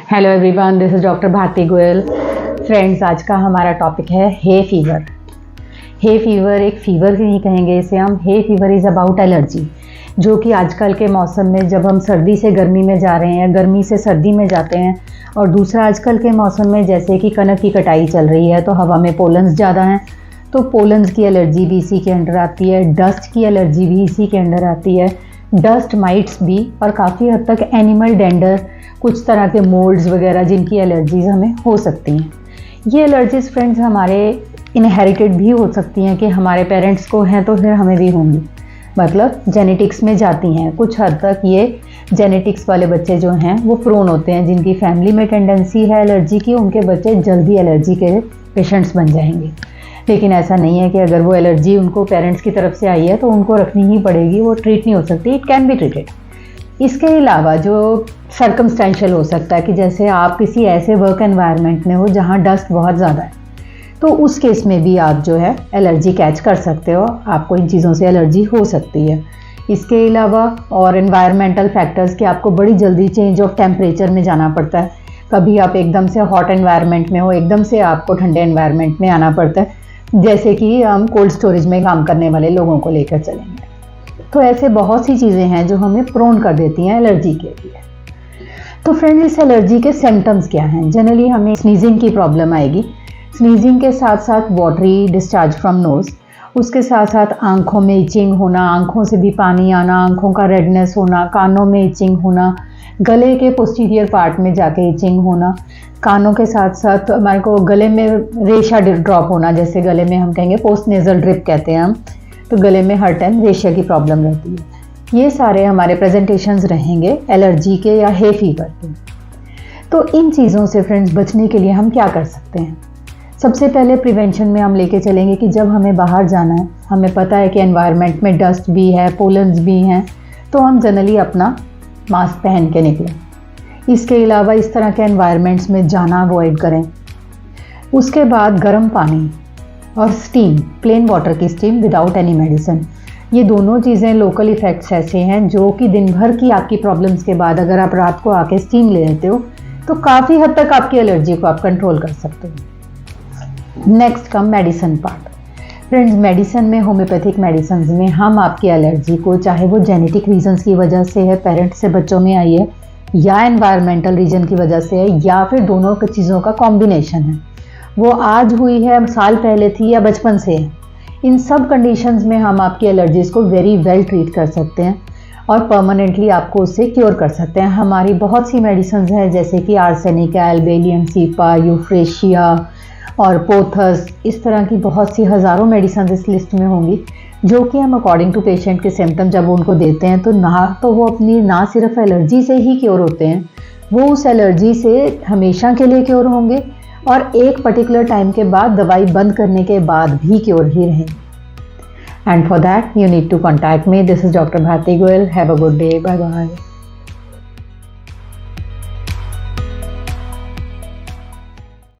Hello everyone, this is doctor Bharti Goyal. Friends, आज का हमारा टॉपिक है हे फीवर। हे फीवर एक फीवर नहीं कहेंगे इसे हम। Hay fever is about allergy, जो कि आजकल के मौसम में जब हम सर्दी से गर्मी में जा रहे हैं, गर्मी से सर्दी में जाते हैं, और दूसरा आजकल के मौसम में जैसे कि कनक की कटाई चल रही है तो हवा में पोलन्स ज़्यादा हैं, तो पोलन्स की एलर्जी भी इसी के अंडर आती है। डस्ट की एलर्जी भी इसी के अंडर आती है। डस्ट माइट्स भी, और काफ़ी हद तक एनिमल डेंडर, कुछ तरह के मोल्ड्स वगैरह जिनकी एलर्जीज़ हमें हो सकती हैं। ये एलर्जीज़ फ्रेंड्स हमारे इनहेरिटेड भी हो सकती हैं कि हमारे पेरेंट्स को हैं तो फिर हमें भी होंगी, मतलब जेनेटिक्स में जाती हैं। कुछ हद तक ये जेनेटिक्स वाले बच्चे जो हैं वो प्रोन होते हैं, जिनकी फैमिली में टेंडेंसी है एलर्जी की, उनके बच्चे जल्दी एलर्जी के पेशेंट्स बन जाएंगे। लेकिन ऐसा नहीं है कि अगर वो एलर्जी उनको पेरेंट्स की तरफ से आई है तो उनको रखनी ही पड़ेगी, वो ट्रीट नहीं हो सकती। It can be treated. इसके अलावा जो सर्कमस्टेंशियल हो सकता है कि जैसे आप किसी ऐसे वर्क एनवायरनमेंट में हो जहाँ डस्ट बहुत ज़्यादा है, तो उस केस में भी आप जो है एलर्जी कैच कर सकते हो, आपको इन चीज़ों से एलर्जी हो सकती है। इसके अलावा और एनवायरमेंटल फैक्टर्स कि आपको बड़ी जल्दी चेंज ऑफ टेम्परेचर में जाना पड़ता है। कभी आप एकदम से हॉट एनवायरनमेंट में हो, एकदम से आपको ठंडे एनवायरनमेंट में आना पड़ता है, जैसे कि हम कोल्ड स्टोरेज में काम करने वाले लोगों को लेकर चलेंगे। तो ऐसे बहुत सी चीज़ें हैं जो हमें प्रोन कर देती हैं एलर्जी के लिए। तो फ्रेंड्स, इस एलर्जी के सिम्टम्स क्या हैं? जनरली हमें स्नीजिंग की प्रॉब्लम आएगी। स्नीजिंग के साथ साथ वाटरी डिस्चार्ज फ्रॉम नोज़, उसके साथ साथ आंखों में इचिंग होना, आंखों से भी पानी आना, आंखों का रेडनेस होना, कानों में इचिंग होना, गले के पोस्टीरियर पार्ट में जाके इचिंग होना, कानों के साथ साथ हमारे को गले में रेशा ड्रॉप होना, जैसे गले में हम कहेंगे पोस्ट नेजल ड्रिप कहते हैं हम, तो गले में हर टाइम रेशा की प्रॉब्लम रहती है। ये सारे हमारे प्रेजेंटेशंस रहेंगे एलर्जी के या हे फीवर के। तो इन चीज़ों से फ्रेंड्स बचने के लिए हम क्या कर सकते हैं? सबसे पहले प्रिवेंशन में हम लेके चलेंगे कि जब हमें बाहर जाना है, हमें पता है कि एनवायरनमेंट में डस्ट भी है, पोलन्स भी हैं, तो हम जनरली अपना मास्क पहन के निकलें। इसके अलावा इस तरह के एनवायरनमेंट्स में जाना अवॉइड करें। उसके बाद गर्म पानी और स्टीम, प्लेन वाटर की स्टीम विदाउट एनी मेडिसिन, ये दोनों चीज़ें लोकल इफ़ेक्ट्स ऐसे हैं जो कि दिन भर की आपकी प्रॉब्लम्स के बाद अगर आप रात को आके स्टीम ले लेते हो तो काफ़ी हद तक आपकी एलर्जी को आप कंट्रोल कर सकते हो। Next come medicine part. Friends, medicine में, होम्योपैथिक मेडिसिन में हम आपकी एलर्जी को, चाहे वो जेनेटिक रीजंस की वजह से है, पेरेंट्स से बच्चों में आई है, या एनवायरमेंटल रीजन की वजह से है, या फिर दोनों चीज़ों का कॉम्बिनेशन है, वो आज हुई है, साल पहले थी, या बचपन से है, इन सब कंडीशंस में हम आपकी एलर्जीज़ को वेरी वेल ट्रीट कर सकते हैं और परमानेंटली आपको उससे क्योर कर सकते हैं। हमारी बहुत सी मेडिसिन हैं जैसे कि आर्सेनिक, एल्बेलियम, सीपा, यूफ्रेशिया और पोथस, इस तरह की बहुत सी हज़ारों मेडिसिन इस लिस्ट में होंगी, जो कि हम अकॉर्डिंग टू पेशेंट के सिम्टम जब उनको देते हैं तो वो अपनी ना सिर्फ एलर्जी से ही क्योर होते हैं, वो उस एलर्जी से हमेशा के लिए क्योर होंगे और एक पर्टिकुलर टाइम के बाद दवाई बंद करने के बाद भी क्योर ही रहेंगे। And for that you need to contact me. This is doctor Bharti Goyal. Have a good day. Bye bye.